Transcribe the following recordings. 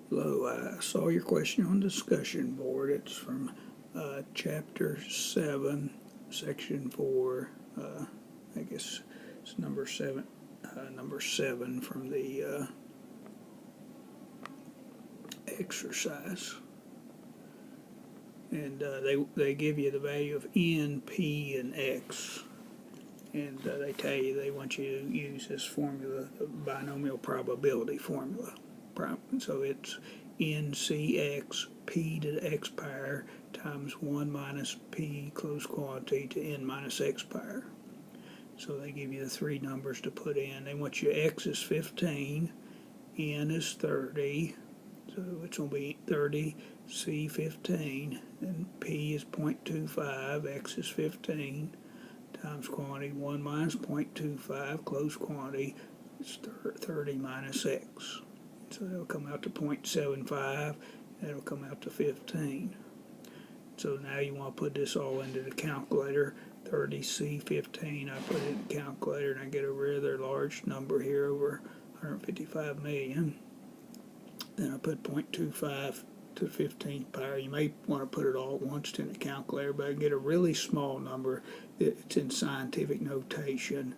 Hello, I saw your question on the discussion board. It's from Chapter 7, Section 4. I guess it's number 7, from the exercise. And they give you the value of n, p, and x. And they tell you they want you to use this formula, the binomial probability formula. So it's ncx p to the x power times 1 minus p close quantity to n minus x power. So they give you the three numbers to put in. They want your x is 15, n is 30, so it's going to be 30 c 15, and p is 0.25, x is 15, times quantity 1 minus 0.25, close quantity, is 30 minus x. So that'll come out to 0.75, that'll come out to 15. So now you want to put this all into the calculator. 30C15, I put it in the calculator and I get a rather large number here, over 155 million. Then I put 0.25 to the 15th power. You may want to put it all at once in the calculator, but I get a really small number. It's in scientific notation.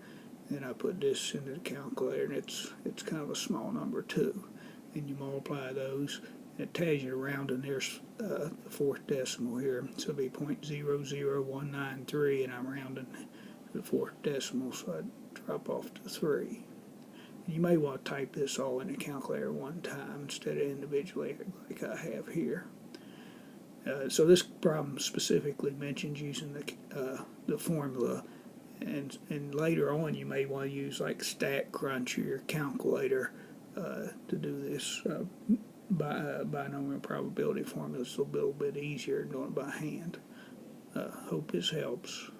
Then I put this into the calculator, and it's kind of a small number too. And you multiply those, and it tells you around, and there's the fourth decimal here, so it'll be 0.00193, and I'm rounding to the fourth decimal, so I drop off to 3. And you may want to type this all in the calculator one time instead of individually like I have here. So this problem specifically mentions using the formula, and later on you may want to use like StatCrunch or your calculator to do this binomial probability formula. It's a little bit easier than doing it by hand. Hope this helps.